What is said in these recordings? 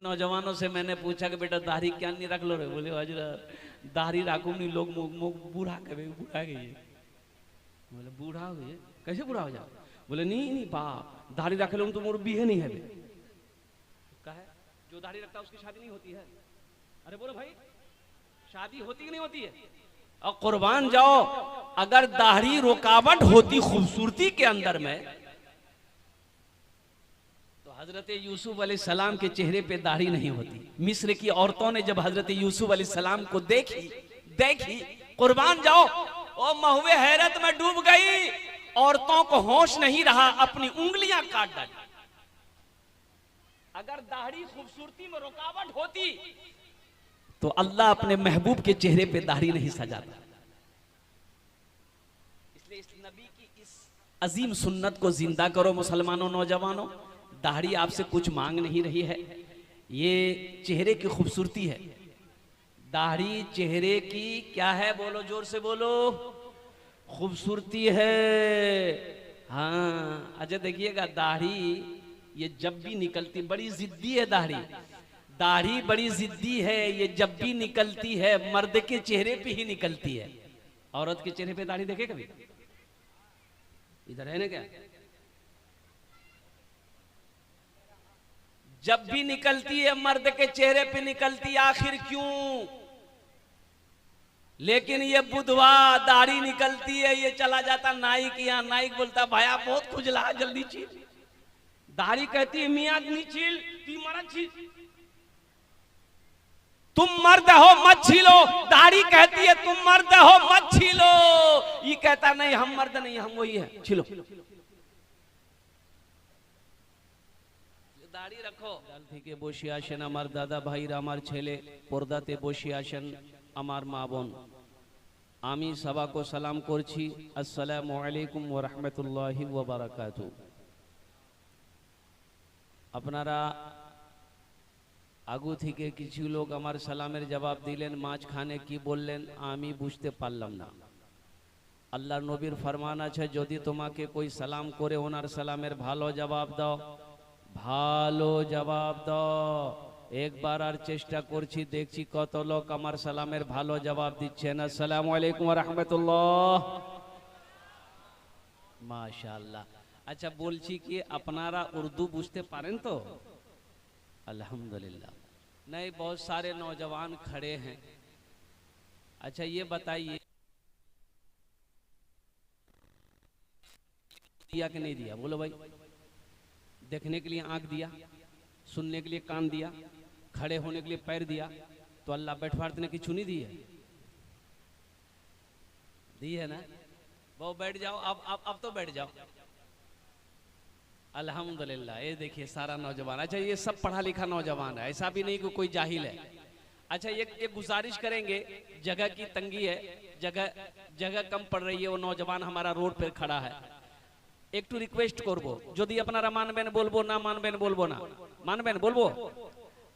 नौजवानों से मैंने पूछा कि बेटा दाढ़ी क्या नहीं रख लो रे? बोले हजरत दाढ़ी राखू नहीं, लोग बूढ़ा कहे बूढ़ा गई। बोले बूढ़ा हो गए? कैसे बूढ़ा हो जाओ? बोले नहीं नहीं बाप, दाढ़ी रख लो तो मुर्बी है नहीं है। कहे जो दाढ़ी रखता है उसकी शादी नहीं होती है। अरे बोलो भाई, शादी होती कि नहीं होती है? और कुर्बान जाओ, अगर दाढ़ी रुकावट होती खूबसूरती के अंदर में, तो हजरत यूसुफ अलैहिस्सलाम के चेहरे पे दाढ़ी नहीं होती। मिस्र की औरतों ने जब हजरत यूसुफ अलैहिस्सलाम को देखी कुर्बान जाओ, ओ महुए हैरत में डूब गई। औरतों को होश नहीं रहा, अपनी उंगलियां काट डाली। अगर दाढ़ी खूबसूरती में रुकावट होती तो अल्लाह अपने महबूब के चेहरे पे दाढ़ी नहीं सजाता। इसलिए इस नबी की इस अजीम सुन्नत को जिंदा करो मुसलमानों, नौजवानों। दाढ़ी आपसे कुछ मांग नहीं रही है, ये चेहरे की खूबसूरती है। दाढ़ी चेहरे की क्या है? बोलो, जोर से बोलो, खूबसूरती है। हाँ अच्छा देखिएगा, दाढ़ी ये जब भी निकलती, बड़ी जिद्दी है दाढ़ी। दाढ़ी बड़ी जिद्दी है, ये जब भी निकलती है मर्द के चेहरे पे ही निकलती है। औरत के चेहरे पे दाढ़ी देखे कभी? इधर है ना क्या? जब भी निकलती है मर्द के चेहरे पे निकलती, आखिर क्यों? लेकिन ये बुधवा दाढ़ी निकलती है, ये चला जाता नाई के यहाँ, नाई बोलता भाया बहुत खुजला, जल्दी छील। दाढ़ी कहती है मियाँ नहीं छील, मरा छील, तुम मर्द हो मत छीलो। दाढ़ी कहती है तुम मर्द हो मत छीलो, ये कहता नहीं हम मर्द नहीं, हम वही है, छीलो। दाढ़ी रखो। থেকে বসে আসেন আমার দাদা ভাইরা, আমার ছেলে পর্দাতে বসে আসেন আমার মা বোন। আমি সবাইকে সালাম করছি, আসসালামু আলাইকুম ওয়া রাহমাতুল্লাহি ওয়া বারাকাতুহু। আপনারা আগু থেকে কিছু লোক আমার সালামের জবাব দিলেন, মাঝখানে কি বললেন আমি বুঝতে পারলাম না। আল্লাহর নবীর ফরমান আছে, যদি তোমাকে कोई সালাম করে ওনার সালামের ভালো জবাব দাও, ভালো জবাব দাও। একবার আর চেষ্টা করছি, দেখছি কত লোক আমার সালামের ভালো জবাব দিচ্ছেন। আসসালামু আলাইকুম ওয়া রাহমাতুল্লাহ, মাশাআল্লাহ। আচ্ছা বলছি কি আপনারা উর্দু বুঝতে পারেন তো? अल्हम्दुलिल्लाह। नहीं, बहुत सारे नौजवान खड़े हैं। अच्छा ये बताइए, दिया कि नहीं दिया? बोलो भाई। देखने के लिए आंख दिया, सुनने के लिए कान दिया, खड़े होने के लिए पैर दिया, तो अल्लाह बैठवार्तने की चुनी दी है? दी है ना? वो बैठ जाओ, अब तो बैठ जाओ। अल्हम्दुलिल्लाह। ये देखिए सारा नौजवान। अच्छा ये सब पढ़ा लिखा नौजवान है, ऐसा भी नहीं कि कोई जाहिल है। अच्छा ये गुजारिश करेंगे, जगह की तंगी है, जगह कम पड़ रही है, वो नौजवान हमारा रोड पर खड़ा है। एक टू रिक्वेस्ट करबो, यदि अपनारा मानबेन बोलबो, ना मानबेन बोलबो ना, मानबेन बोलबो।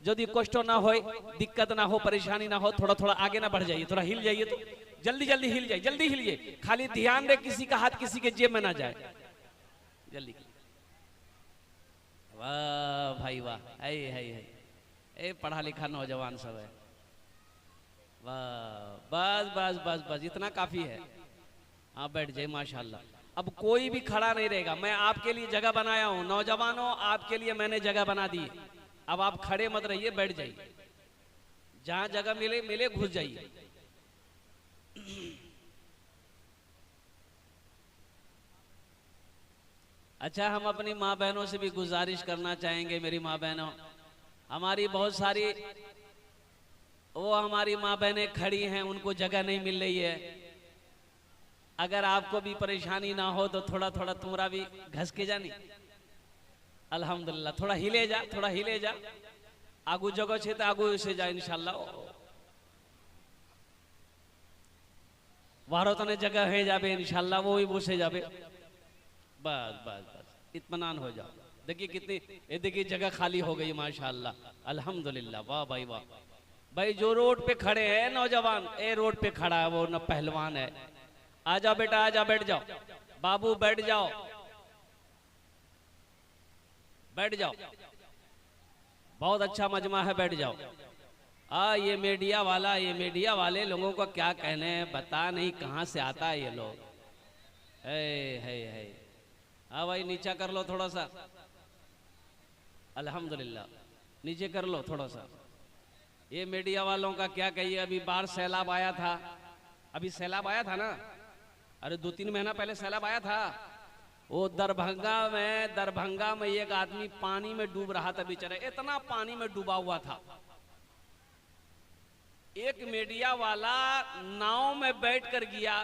यदि कष्ट ना हो, दिक्कत ना हो, परेशानी ना हो, थोड़ा थोड़ा आगे ना बढ़ जाइए, थोड़ा हिल जाइए, तो जल्दी जल्दी हिल जाइए, जल्दी हिलिए। खाली ध्यान रहे किसी का हाथ किसी के जेब में ना जाए, जल्दी। वाह भाई वाह, है पढ़ा लिखा नौजवान सब है। वाह, बस बस बस बस, इतना काफी है। हाँ बैठ जाए, माशाल्लाह। अब कोई भी खड़ा नहीं रहेगा, मैं आपके लिए जगह बनाया हूं। नौजवानों आपके लिए मैंने जगह बना दी, अब आप खड़े मत रहिए, बैठ जाइए, जहां जगह मिले मिले घुस जाइए। अच्छा हम अपनी माँ बहनों से भी गुजारिश करना चाहेंगे, मेरी माँ बहनों, हमारी बहुत सारी वो हमारी माँ बहनें खड़ी हैं, उनको जगह नहीं मिल रही है। अगर आपको भी परेशानी ना हो तो थोड़ा थोड़ा तुम्हारा भी घस के जानी। अल्हम्दुलिल्लाह, थोड़ा हिले जा, थोड़ा हिले जा, आगू जगह छे तो आगू से जा, इंशाल्लाह वारो तने जगह है जाबे, इंशाल्लाह वो ही बसे जाबे। बस बस बस, इत्मीनान हो जाओ। देखिए कितनी, ये देखिए जगह खाली हो गई, माशाल्लाह, अल्हम्दुलिल्लाह। वाह भाई वाह। भाई जो रोड पे खड़े हैं नौजवान, ए रोड पे खड़ा है वो न पहलवान है, आ जाओ बेटा, आ जाओ, बैठ जाओ बाबू, बैठ जाओ, बैठ जाओ। बहुत अच्छा मजमा है, बैठ जाओ। ये मीडिया वाले लोगों को क्या कहने हैं, बता नहीं कहाँ से आता है ये लोग। है हाँ भाई, नीचा कर लो थोड़ा सा, अल्हम्दुलिल्लाह, नीचे कर लो थोड़ा सा। ये मीडिया वालों का क्या कहिए, अभी बाढ़ सैलाब आया था, अभी सैलाब आया था ना, अरे 2-3 महीना पहले सैलाब आया था। वो दरभंगा में एक आदमी पानी में डूब रहा था बेचारा, इतना पानी में डूबा हुआ था। एक मीडिया वाला नाव में बैठ कर गया,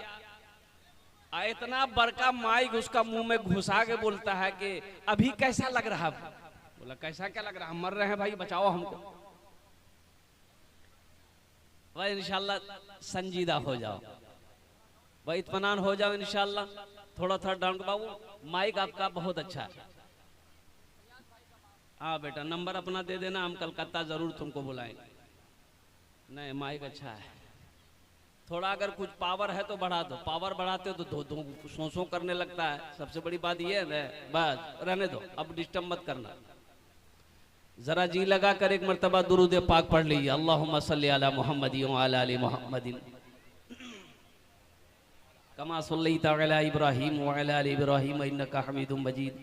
इतना बड़का माइक उसका मुंह में घुसा के बोलता है कि अभी कैसा लग रहा है। बोला कैसा क्या लग रहा, हम मर रहे हैं भाई, बचाओ हमको। भाई इंशाल्लाह संजीदा हो जाओ भाई, इत्मीनान हो जाओ इंशाल्लाह। थोड़ा डाउन बाबू, माइक आपका बहुत अच्छा है। हाँ बेटा, नंबर अपना दे देना, हम कलकत्ता जरूर तुमको बुलाएंगे। नहीं माइक अच्छा है, थोड़ा अगर कुछ पावर है तो बढ़ा दो, पावर बढ़ाते हो तो दो सो करने लगता है। सबसे बड़ी बात ये है, बस रहने दो, अब डिस्टर्ब मत करना। जरा जी लगा कर एक मर्तबा दुरूद पाक पढ़ लीजिए, अल्लाहुम्मा सल्ली अला मुहम्मदिन व अला आलि मुहम्मदिन कमा सल्लैता अला इब्राहीम व अला आलि इब्राहीम इन्नका हमीदुम मजीद।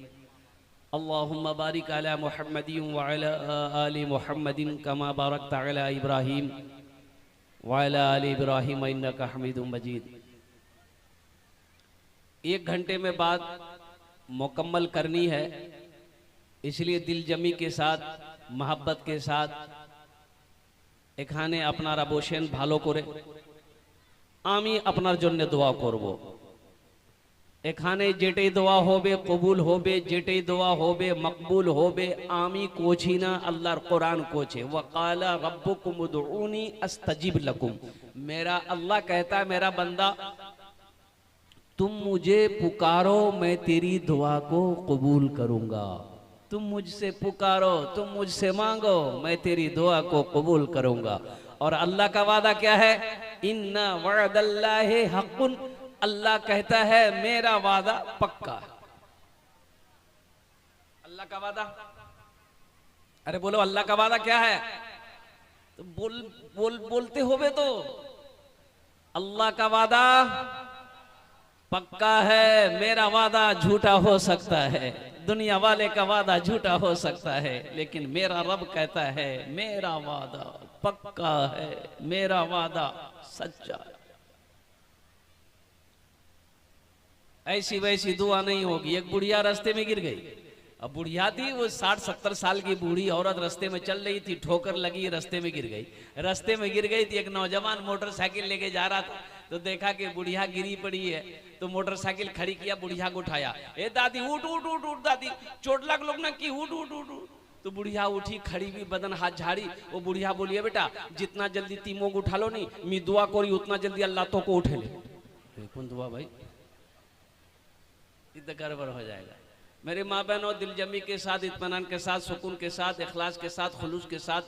अल्लाहुम्मा बारिक अला मुहम्मदिन व अला आलि मुहम्मदिन कमा बारकता अला इब्राहीम व अला आलि इब्राहीम इन्नका हमीदुम मजीद। 1 घंटे में बात मुकम्मल करनी है, इसलिए दिल जमी के साथ, मोहब्बत के साथ एखाने अपनारा बोसेन भालो करे। आमी अपनार जन्य दुआ करबो, एखाने जेटे दुआ होबे कबूल होबे, जेटे दुआ होबे मकबूल होबे। आमी कोची ना, अल्लाहर कुरान कोचे, वक़ाला रब्बुकुम उदऊनी अस्तजिब लकुम। मेरा अल्लाह कहता है, मेरा बंदा तुम मुझे पुकारो, मैं तेरी दुआ को कबूल करूंगा। तुम मुझसे पुकारो, तुम मुझसे मांगो, मैं तेरी दुआ को कबूल करूंगा। और अल्लाह का वादा क्या है, इन्ना वअदल्लाहि हक़्क़ुन। अल्लाह कहता है मेरा वादा पक्का है। अल्लाह का वादा, अरे बोलो अल्लाह का वादा क्या है, तो बोलते होवे तो। अल्लाह का वादा पक्का है, मेरा वादा झूठा हो सकता है, दुनिया वाले का वादा झूठा हो सकता है, लेकिन मेरा रब कहता है मेरा वादा पक्का है, मेरा वादा सच्चा है। ऐसी वैसी दुआ नहीं होगी। एक बुढ़िया रास्ते में गिर गई, अब बुढ़िया थी, वो 60-70 साल की बूढ़ी औरत रास्ते में चल रही थी, ठोकर लगी, रास्ते में गिर गई। रास्ते में गिर गई थी, एक नौजवान मोटरसाइकिल लेके जा रहा था, तो देखा कि बुढ़िया गिरी पड़ी है, तो मोटरसाइकिल खड़ी किया, बुढ़िया को उठाया। ए दादी उठ उठ उठ उठ दादी, चोट लग लोग ना की, उठ उठ उठ उठ। तो बुढ़िया उठी, खड़ी भी, बदन हाथ झाड़ी। वो बुढ़िया बोलिए बेटा जितना जल्दी तीमोग उठा लो नहीं, मी दुआ करी उतना जल्दी अल्लाह तो को उठे ले। कौन दुआ भाई, इतना गड़बड़ हो जाएगा। मेरे माँ बहनों, दिल जमी के साथ, इत्मीनान के साथ, सुकून के साथ, इखलास के साथ, खुलूस के साथ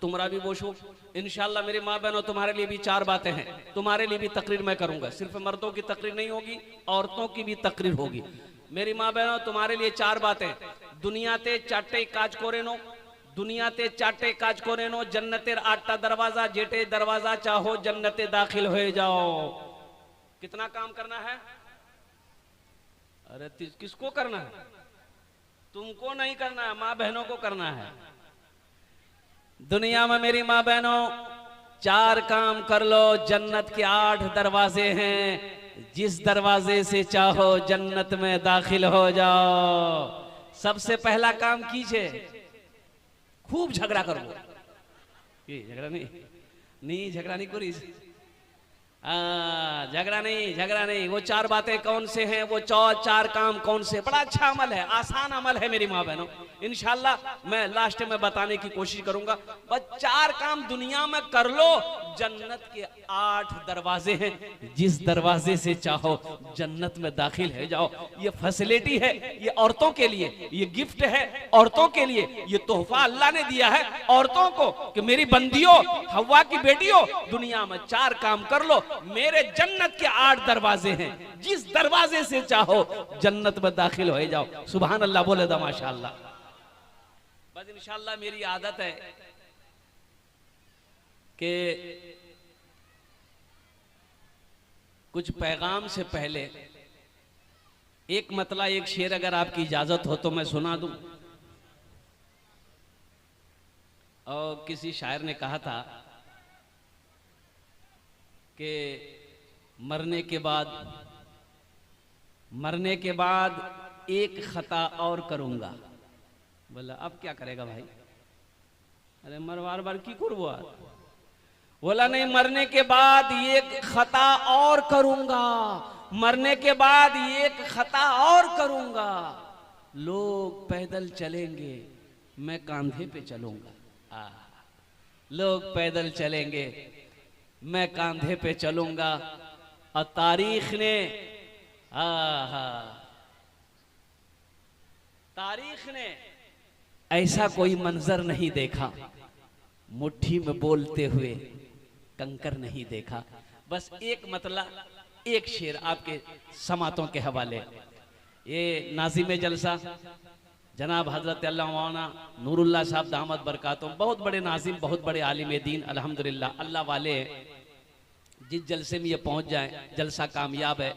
तुमरा भी बोशो इंशाल्लाह। मेरी माँ बहनों, तुम्हारे लिए भी 4 बातें हैं, तुम्हारे लिए भी तकरीर मैं करूंगा। सिर्फ मर्दों की तकरीर नहीं होगी, औरतों की भी तकरीर होगी। मेरी माँ बहनों, तुम्हारे लिए 4 बातें। दुनियाते चाटे काज कोरेनो, दुनियाते चाटे काज कोरेनो, जन्नतेर 8टा दरवाजा, जेटे दरवाजा चाहो जन्नते दाखिल हो जाओ। कितना काम करना है, अरे किसको करना है, तुमको नहीं करना है, माँ बहनों को करना है। दुनिया में मेरी माँ बहनों 4 काम कर लो, जन्नत के 8 दरवाजे हैं, जिस दरवाजे से चाहो जन्नत में दाखिल हो जाओ। सबसे पहला काम कीजिए, खूब झगड़ा करो। झगड़ा नहीं झगड़ा नहीं करी, झगड़ा नहीं। वो 4 बातें कौन से हैं, वो 4 काम कौन से? बड़ा अच्छा अमल है, आसान अमल है मेरी माँ बहनों। इंशाल्लाह मैं लास्ट में बताने की कोशिश करूंगा। बस 4 काम दुनिया में कर लो, जन्नत के 8 दरवाजे हैं, जिस दरवाजे से चाहो जन्नत में दाखिल हो जाओ। ये फैसिलिटी है, ये औरतों के लिए, ये गिफ्ट है औरतों के लिए, ये तोहफा अल्लाह ने दिया है औरतों को कि मेरी बंदियों, हव्वा की बेटियों, दुनिया में 4 काम कर लो, मेरे जन्नत के 8 दरवाजे हैं, जिस दरवाजे से चाहो जन्नत में दाखिल हो जाओ। सुभान अल्लाह बोले दा माशाअल्लाह। बस इंशाअल्लाह मेरी आदत है कि कुछ पैगाम से पहले एक मतला एक शेर अगर आपकी इजाजत हो तो मैं सुना दूं। और किसी शायर ने कहा था कि मरने के बाद एक खता और करूंगा। बोला अब क्या करेगा भाई? अरे मरवार बार की करबो? बोला नहीं, मरने के बाद एक खता और करूंगा, मरने के बाद एक खता और करूंगा। लोग पैदल चलेंगे, मैं कांधे पे चलूंगा। लोग पैदल चलेंगे, मैं कांधे पे चलूंगा। और तारीख ने ऐसा कोई मंजर नहीं देखा, मुट्ठी में बोलते हुए कंकर नहीं देखा। बस एक मतला एक शेर आपके समातों के हवाले। ये नाज़िम जलसा जनाब हजरत अल्लामा नूरुल्लाह साहब दामद बरकातुम, बहुत बड़े नाजिम, बहुत बड़े आलिम दीन, अल्हम्दुलिल्लाह। अल्लाह वाले जिस जलसे में ये पहुंच जाए जलसा कामयाब है।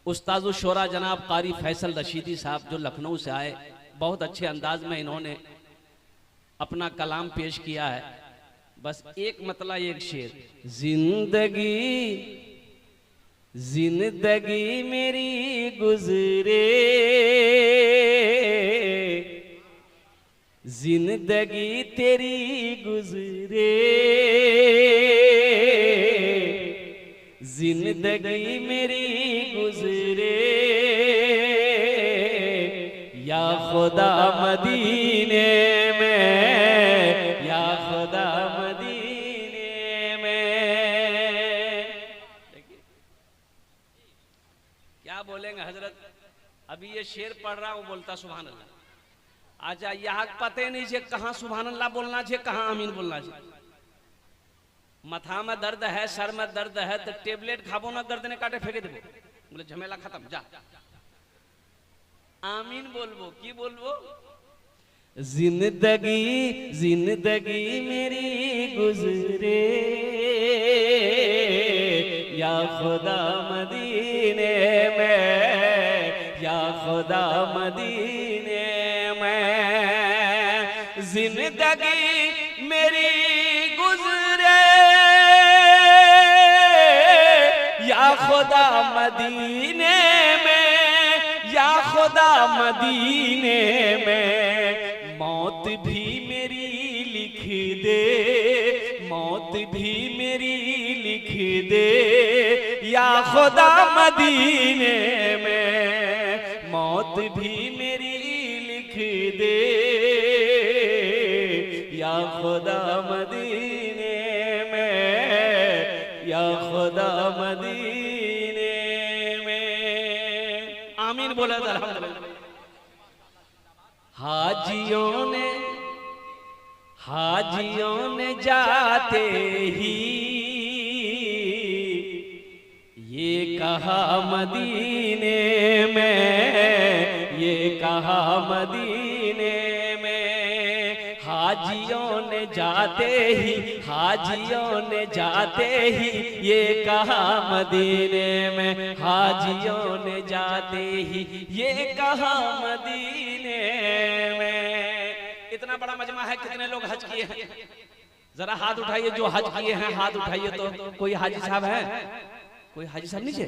उस्ताद शोरा जनाब कारी फैसल रशीदी साहब जो लखनऊ से आए, बहुत अच्छे अंदाज में इन्होंने अपना कलाम पेश किया है। बस एक मतला एक शेर। जिंदगी मेरी गुजरे, जिंदगी तेरी गुजरे, जिंदगी मेरी गुजरे, या खुदा मदीने में, या खुदा मदीने में। क्या बोलेंगे हजरत? अभी ये शेर पढ़ रहा हूं, बोलता सुभान अल्लाह। आजा यहाँ पते नहीं जे कहाँ सुभान अल्लाह बोलना चाहिए, कहाँ आमीन बोलना चाहिए। मथा में दर्द है, सर में दर्द है, तो टेबलेट खाबो ना, दर्द ने काटे फेंके देबो, बोले झमेला खत्म, जा आमीन बोलबो। की बोलबो? जिंदगी जिंदगी मेरी गुजरे, या खुदा मदीने में, या खुदा मदीने में। जिंदगी मेरी गुजरे, या खुदा मदीने में, या खुदा मदीने में। मौत भी मेरी लिख दे, मौत भी मेरी लिख दे, या खुदा मदीने में। मौत भी मेरी लिख दे, या खुदा मदीने में, या खुदा मदीने में। आमीन बोला था अल्हम्दुलिल्लाह। हाजियों ने जाते ही ये कहा मदीने में, ये कहा मदीने में। हाजियों ने जाते ही, हाजियों ने जाते ही ये कहा मदीने में, हाजियों ने जाते ही ये कहा मदीने में। इतना बड़ा मजमा है, कितने लोग हज किए हैं? जरा हाथ उठाइए जो हज किए हैं, हाथ उठाइए। तो कोई हाजी साहब है? कोई हाजी साहब नीचे?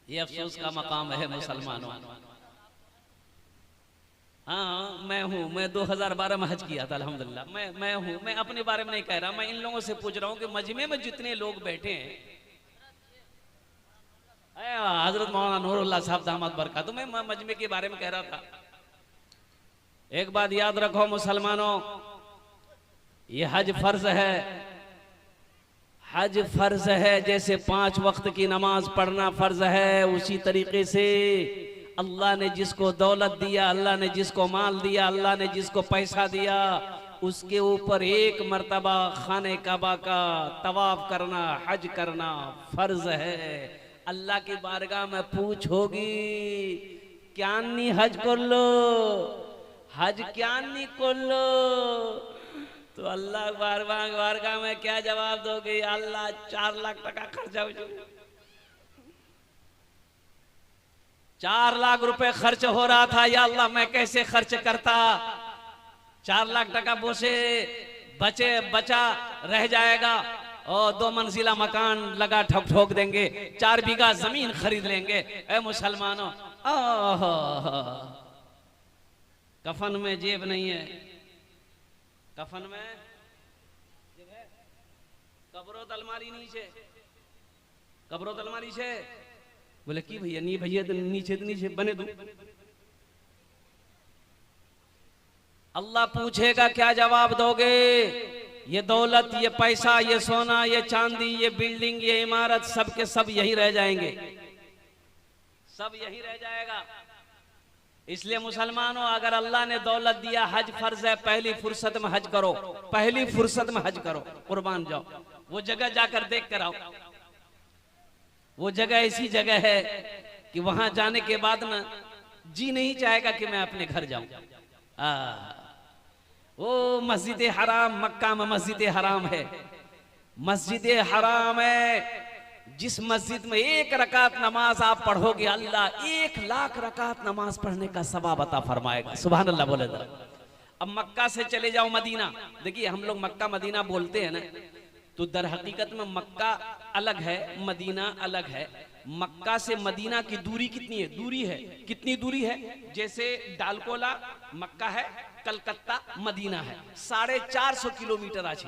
ये अफसोस का मकाम है मुसलमानों। हाँ मैं हूँ, मैं 2012 में हज किया था अल्हम्दुलिल्लाह। मैं हूँ, मैं अपने बारे में नहीं कह रहा, मैं इन लोगों से पूछ रहा हूँ कि मजमे में जितने लोग बैठे हैं, हजरत मौलाना नूरुल्लाह साहब दामद बरकातुहू, मैं मजमे के बारे में कह रहा था। एक बात याद रखो मुसलमानों, ये हज फर्ज है, हज फर्ज है। जैसे 5 वक्त की नमाज पढ़ना फर्ज है, उसी तरीके से अल्लाह ने जिसको दौलत दिया, अल्लाह ने जिसको माल दिया, अल्लाह ने जिसको पैसा दिया, उसके ऊपर एक मर्तबा खाने काबा का तवाफ करना, हज करना फर्ज है। अल्लाह की बारगाह में पूछ होगी ক্যাননি হজ করলো, हज क्या नहीं कर लो, तो अल्लाह बारगाह में क्या जवाब दोगे? अल्लाह 4 लाख टका खर्चा हो जाए, 4 लाख रुपए खर्च हो रहा था, या अल्लाह मैं कैसे खर्च करता? 4 लाख टका बोसे बचा रह जाएगा, और 2 मंजिला मकान लगा ठोक देंगे, 4 बीघा जमीन खरीद लेंगे। ए मुसलमानों, कफन में जेब नहीं है, कफन में जेब है, कब्रों अलमारी नीचे, कब्रों अलमारी से। बोले की भैया नहीं भैया, तो नीचे बने दूं। अल्लाह पूछेगा क्या जवाब दोगे? ये दौलत, ये पैसा, ये सोना, ये चांदी, ये बिल्डिंग, ये इमारत, सब के सब यही रह जाएंगे, सब यही रह जाएगा। इसलिए मुसलमानों, अगर अल्लाह ने दौलत दिया, हज फर्ज है, पहली फुर्सत में हज करो, पहली फुर्सत में हज करो, कुर्बान जाओ, वो जगह जाकर देख कर आओ। वो जगह ऐसी जगह है कि वहां जाने के बाद ना जी नहीं चाहेगा कि मैं अपने घर जाऊं। वो मस्जिद हराम, मक्का में मस्जिद हराम है, मस्जिद हराम है, जिस मस्जिद में 1 रकात नमाज आप पढ़ोगे, अल्लाह 1 लाख रकात नमाज पढ़ने का सवाब अता फरमाएगा। सुभान अल्लाह बोले जरा। अब मक्का से चले जाओ मदीना। देखिए, हम लोग मक्का मदीना बोलते हैं ना, तो दर हकीकत में मक्का अलग है, मदीना अलग है। मक्का से मदीना की दूरी कितनी है? दूरी है, कितनी दूरी है? जैसे डालकोला मक्का है, कलकत्ता मदीना है, 450 किलोमीटर आज।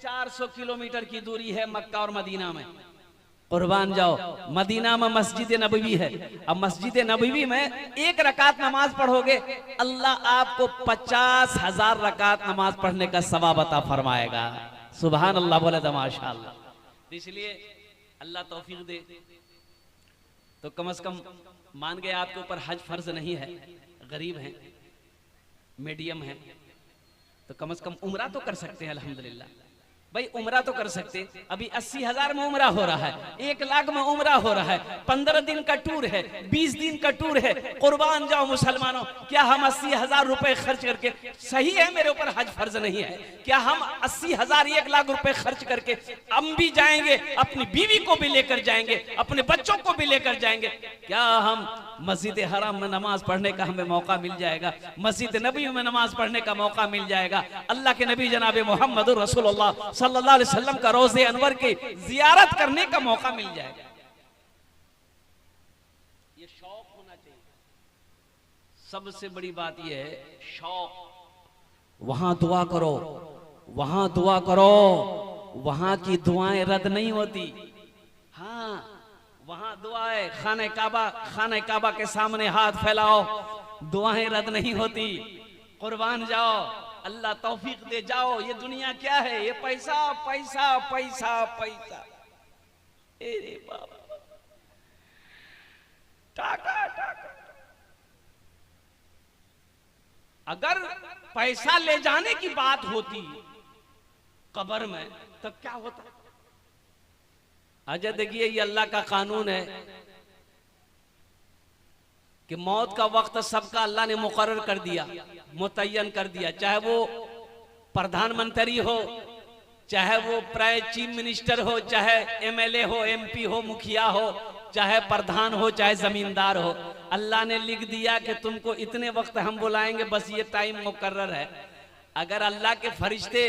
450 किलोमीटर की दूरी है मक्का और मदीना में। कुर्बान जाओ, मदीना में मस्जिद नबवी है। अब मस्जिद नबवी में 1 रकात नमाज पढ़ोगे, अल्लाह आपको 50,000 रकात नमाज पढ़ने का सवाब अता फरमाएगा। सुभान अल्लाह बोले तो माशाअल्लाह। इसलिए अल्लाह तौफीक दे, तो कम से कम मान गए आपके ऊपर हज फर्ज नहीं है, गरीब हैं, मीडियम है, तो कम से कम उम्रा तो कर सकते हैं। अल्हम्दुलिल्लाह भाई, उम्रा तो कर सकते। अभी 80,000 में उम्रा हो रहा है, 1 लाख में उम्रा हो रहा है, 15 दिन का टूर है, 20 दिन का टूर है। कुर्बान जाओ मुसलमानों, क्या हम 80,000 रुपए खर्च करके, सही है मेरे ऊपर हज फर्ज नहीं है, क्या हम 80,000 1 लाख रुपए खर्च करके हम भी जाएंगे, अपनी बीवी को भी लेकर जाएंगे, अपने बच्चों को भी लेकर जाएंगे? क्या हम मस्जिद हराम में नमाज पढ़ने का हमें मौका मिल जाएगा, मस्जिद नबी में नमाज पढ़ने का मौका मिल जाएगा, अल्लाह के नबी जनाब मोहम्मद रसूलुल्लाह सल्लल्लाहु अलैहि वसल्लम का रोज़े अनवर की जियारत करने का मौका मिल जाएगा। ये शौक होना चाहिए, सबसे बड़ी बात ये है, शौक। वहां दुआ करो, वहां दुआ करो, वहां की दुआएं रद्द नहीं होती। हाँ, वहां दुआएं, खाने काबा के सामने हाथ फैलाओ, दुआएं रद्द नहीं होती। कुर्बान जाओ, अल्लाह तौफीक दे। जाओ, ये दुनिया क्या है? ये पैसा पैसा पैसा पैसा, अरे बाबा, टाका टाका। अगर पैसा ले जाने की बात होती कब्र में, तब क्या होता? अच्छा देखिए, ये अल्लाह का कानून है कि मौत का वक्त सबका अल्लाह ने मुकर्रर कर दिया, मुतय्यन कर दिया। चाहे वो प्रधानमंत्री हो, चाहे वो प्राय चीफ मिनिस्टर हो, चाहे एमएलए हो, एमपी हो, मुखिया हो, चाहे प्रधान हो, चाहे जमींदार हो, अल्लाह ने लिख दिया कि तुमको इतने वक्त हम बुलाएंगे, बस ये टाइम मुकर्रर है। अगर अल्लाह के फरिश्ते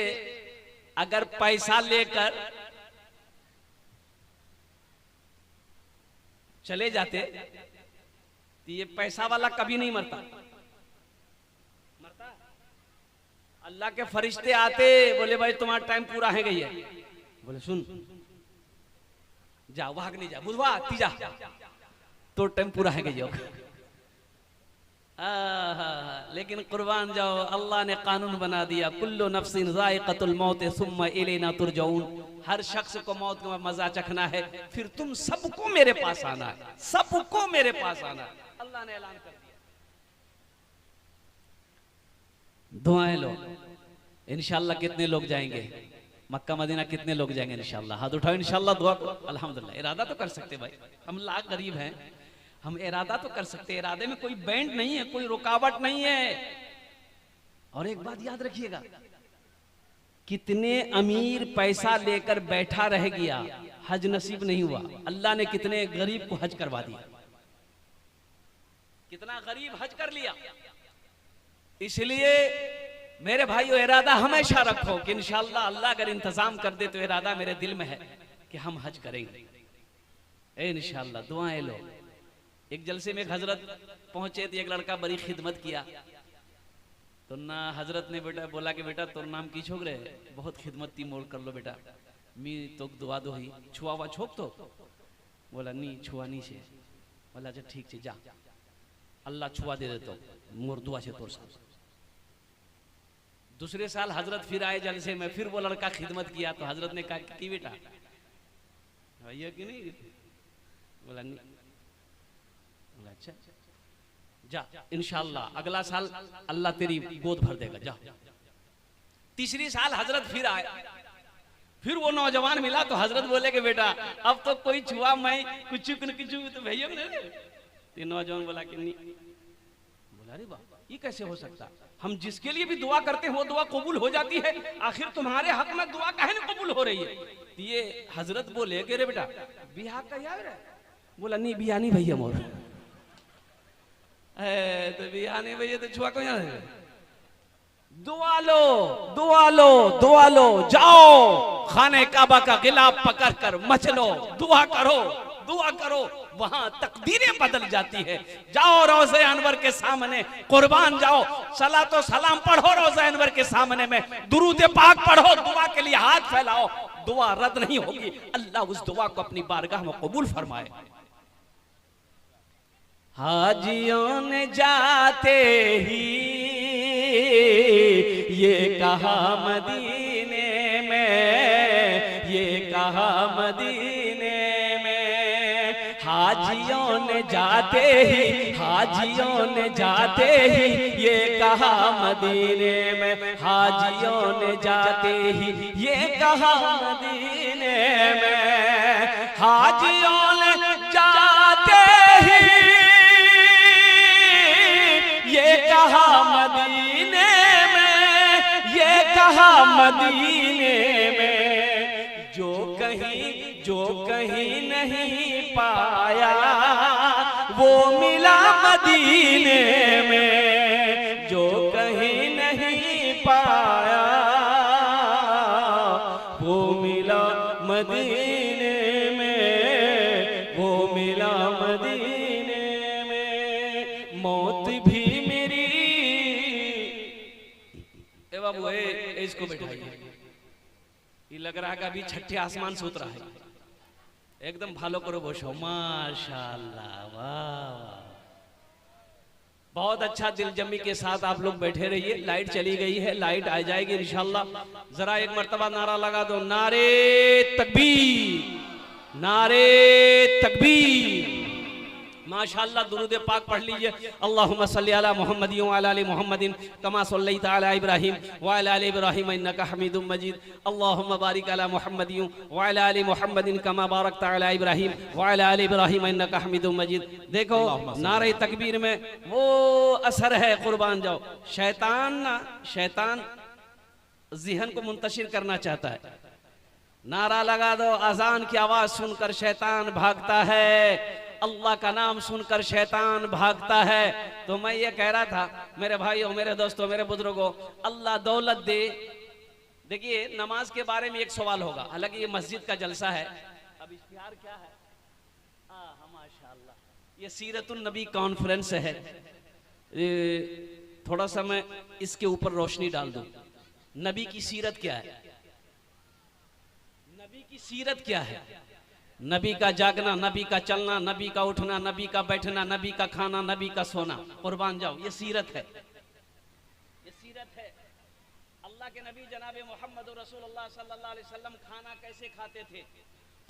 अगर पैसा लेकर चले जाते, तो ये पैसा वाला कभी नहीं मरता। अल्लाह के फरिश्ते आते, बोले भाई तुम्हारा टाइम पूरा है गई है। बोले सुन, जा भाग नहीं, जा बुधवा तीजा, तो टाइम पूरा है गई। लेकिन कुर्बान जाओ, अल्लाह ने कानून बना दिया, कुल्लु नफ्सिन ज़ाइक़तुल मौत सुम्मा इलैना तुरजऊन। हर शख्स को मौत का मजा चखना है, फिर तुम सबको मेरे पास आना है, सबको मेरे पास आना है। अल्लाह ने ऐलान कर दिया। दुआएं लो, इंशाअल्लाह कितने लोग जाएंगे? मक्का मदीना कितने लोग जाएंगे इंशाल्लाह? हाथ उठाओ इंशाल्लाह, दुआ करो। अल्हम्दुलिल्लाह, इरादा तो कर सकते भाई, हम लाख गरीब हैं, हम इरादा तो कर सकते, इरादे में कोई बैंड नहीं है, कोई रुकावट नहीं है। और एक बात याद रखिएगा, कितने अमीर पैसा लेकर बैठा रह गया, हज नसीब नहीं हुआ, अल्लाह ने कितने गरीब को हज करवा दिया, कितना गरीब हज कर लिया। इसलिए मेरे भाइयों, इरादा हमेशा रखो कि इंशाअल्लाह अल्लाह अगर इंतजाम कर दे तो इरादा मेरे दिल में है कि हम हज करेंगे इंशाअल्लाह। दुआएं लो। एक जलसे में एक हजरत पहुंचे तो एक लड़का बड़ी खिदमत किया, तो ना हजरत ने बेटा बोला कि बेटा तोर नाम की छोक रहे, बहुत खिदमत ती मोड़ कर लो बेटा, मी तो दुआ दो ही, छुआ हुआ छोक तो बोला नी छुआ नी से। बोला अच्छा ठीक है, जा अल्लाह छुआ दे देता मोर दुआ से तोर साथ। दूसरे साल हजरत फिर आए जलसे में, फिर वो लड़का खिदमत किया, तो हजरत ने कहा कि बेटा भैया कि नहीं? बोला नहीं। बोला अच्छा जा, इंशाअल्लाह अगला साल अल्लाह तेरी गोद भर देगा, जा। तीसरी साल हजरत फिर आए, फिर वो नौजवान मिला, तो हजरत बोले कि बेटा अब तो कोई छुआ मैं कुछ तो भैया नहीं। नौजवान बोला कि नहीं। बोला अरे वाह, ये कैसे हो सकता? हम जिसके लिए भी दुआ करते हैं वो दुआ कबूल हो जाती है, आखिर तुम्हारे हक में दुआ काहे नहीं कबूल हो रही है? तो ये हजरत बोले कि रे बेटा बिहार का यार है? बोला नहीं बिया नहीं भैया मोर। तो बिया नहीं भैया तो छुआ को याद है? दुआ लो दुआ लो दुआ लो, जाओ खाने काबा का गिलाफ पकड़ कर मचलो, दुआ करो दुआ करो, वहां तकदीरें बदल जाती है। जाओ रोज़े अनवर के सामने कुर्बान जाओ, सला तो सलाम पढ़ो रोज़े अनवर के सामने में, दुरूद पाक पढ़ो, दुआ के लिए हाथ फैलाओ, दुआ रद्द नहीं होगी, अल्लाह उस दुआ को अपनी बारगाह में कबूल फरमाए। हाजियों ने जाते ही ये कहा मदीने में, ये कहा मदीने में, हाजियों ने जाते ही, हाजियों ने जाते ही ये कहा मदीने में, हाजियों ने जाते ही ये कहा मदीने में, हाजियों ने जाते ही ये कहा मदीने में, ये कहा मदीने में, जो कहीं नहीं पाया वो मिला मदीने में, जो कहीं नहीं पाया वो मिला मदीने में, वो मिला मदीने में। मौत भी मेरी ए बाबू इसको बैठाइए, ये लग रहा है कि अभी छठे आसमान से उतरा है, एकदम भालो करो बोशो, माशाल्लाह वाह, बहुत अच्छा दिल जमी के साथ आप लोग बैठे रहिए। लाइट चली गई है, लाइट आ जाएगी इंशाल्लाह। जरा एक मर्तबा नारा लगा दो, नारे तकबीर, नारे तकबीर। माशाअल्लाह दुरूद पाक पढ़ लीजिए। अल्लाहुम्मा सल्ली अला मुहम्मदिन व अला आलि मुहम्मदिन कमा सल्लैता अला इब्राहीम व अला आलि इब्राहीम इन्नका हमीदुम मजीद। अल्लाहुम्मा बारिक अला मुहम्मदिन व अला आलि मुहम्मदिन कमा बारकता अला इब्राहीम व अला आलि इब्राहीम इन्नका हमीदुम मजीद। देखो नारे तकबीर में वो असर है, कुर्बान जाओ। शैतान ज़हन को मुंतशिर करना चाहता है, नारा लगा दो, अजान की आवाज सुनकर शैतान भागता है, अल्लाह का नाम सुनकर शैतान भागता है। तो मैं ये कह रहा था मेरे भाइयों, मेरे दोस्तों, मेरे बुजुर्गों, अल्लाह दौलत दे। देखिए नमाज के बारे में एक सवाल होगा, हालांकि ये मस्जिद का जलसा है। अब इश्तिहार क्या है? माशाअल्लाह, ये सीरतुन नबी कॉन्फ्रेंस है। थोड़ा सा मैं इसके ऊपर रोशनी डाल दूं। नबी की सीरत क्या है? नबी की सीरत क्या है? नबी का जागना, नबी का चलना, नबी का उठना, नबी का बैठना, नबी का खाना, नबी का सोना, कुर्बान जाओ, ये सीरत है, ये सीरत है। अल्लाह के नबी जनाबे मोहम्मद रसूलुल्लाह सल्लल्लाहु अलैहि वसल्लम खाना कैसे खाते थे?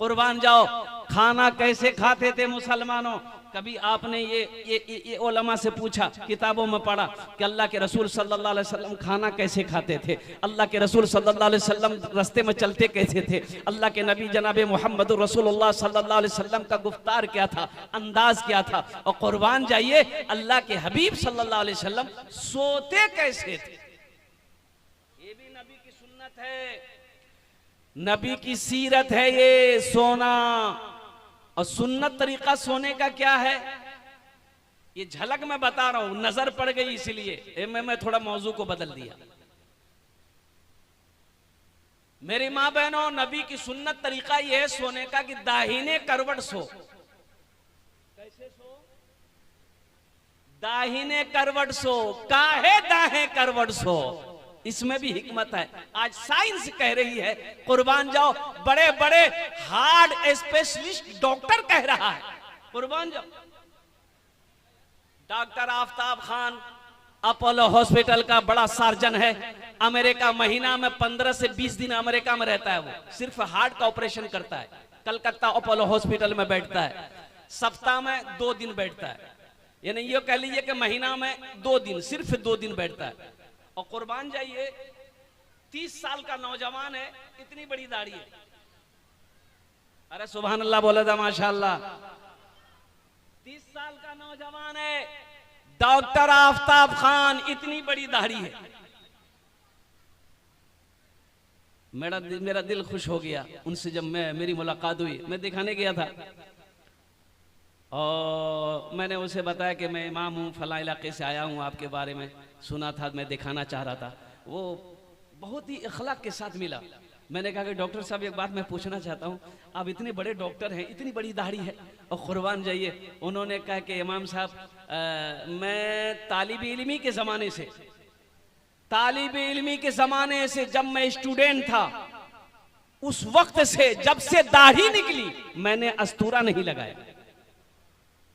कुर्बान जाओ, खाना कैसे खाते थे मुसलमानों? कभी आपने ये उलमा से पूछा, किताबों में पढ़ा कि अल्लाह के रसूल सल्लल्लाहु अलैहि वसल्लम खाना कैसे खाते थे? अल्लाह के रसूल सल्लल्लाहु अलैहि वसल्लम रास्ते में चलते कैसे थे? अल्लाह के नबी जनाबे मोहम्मद रसूलुल्लाह सल्लल्लाहु अलैहि वसल्लम का गुफ्तार क्या था, अंदाज क्या था? और कुर्बान जाइए, अल्लाह के हबीब सल्लल्लाहु अलैहि वसल्लम सोते कैसे थे? ये भी नबी की सुन्नत है, नबी की सीरत है ये सोना। और सुन्नत तरीका सोने का क्या है, ये झलक मैं बता रहा हूं, नजर पड़ गई इसलिए मैं थोड़ा मौजू को बदल दिया। मेरी मां बहनों, नबी की सुन्नत तरीका ये है सोने का कि दाहिने करवट सो। कैसे सो? दाहिने करवट सो। काहे दाहे करवट सो? इसमें भी हिकमत है। आज साइंस कह रही है, कुर्बान जाओ, बड़े बड़े हार्ट स्पेशलिस्ट डॉक्टर कह रहा है, कुर्बान जाओ। Doctor Aftab Khan Apollo hospital का बड़ा सर्जन है, अमेरिका महीना में 15 से 20 दिन अमेरिका में रहता है। वो सिर्फ हार्ट का ऑपरेशन करता है, कलकत्ता अपोलो हॉस्पिटल में बैठता है, सप्ताह में 2 दिन बैठता है, यानी ये कह लीजिए कि महीना में 2 दिन, सिर्फ 2 दिन बैठता है। और कुर्बान जाइए, 30 साल का नौजवान है, इतनी बड़ी दाढ़ी है। अरे सुभान अल्लाह बोला था, माशाअल्लाह। 30 साल का नौजवान है, डॉक्टर आफताब खान, इतनी बड़ी दाढ़ी है। मेरा दिल खुश हो गया उनसे जब मेरी मुलाकात हुई। मैं दिखाने गया था और मैंने उसे बताया कि मैं इमाम हूँ, फलां इलाके से आया हूँ, आपके बारे में सुना था, मैं दिखाना चाह रहा था। वो बहुत ही अखलाक के साथ मिला। मैंने कहा कि डॉक्टर साहब एक बात मैं पूछना चाहता हूँ, आप इतने बड़े डॉक्टर हैं, इतनी बड़ी दाढ़ी है और कुर्बान जाइए। उन्होंने कहा कि इमाम साहब, मैं तालिब इल्मी के ज़माने से जब मैं स्टूडेंट था, उस वक्त से जब से दाढ़ी निकली मैंने अस्तूरा नहीं लगाया।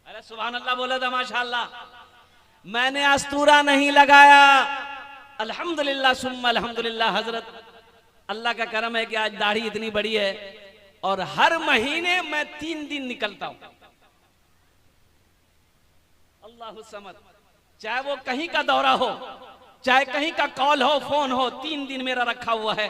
अरे सुभान अल्लाह बोला था, माशाअल्लाह। मैंने अस्तूरा नहीं लगाया, अल्हम्दुलिल्लाह सुम्मा अल्हम्दुलिल्लाह। हजरत, अल्लाह का करम है कि आज दाढ़ी इतनी बड़ी है और हर महीने मैं 3 दिन निकलता हूं। अल्लाहु समद। चाहे वो कहीं का दौरा हो, चाहे कहीं का कॉल हो, फोन हो, 3 दिन मेरा रखा हुआ है।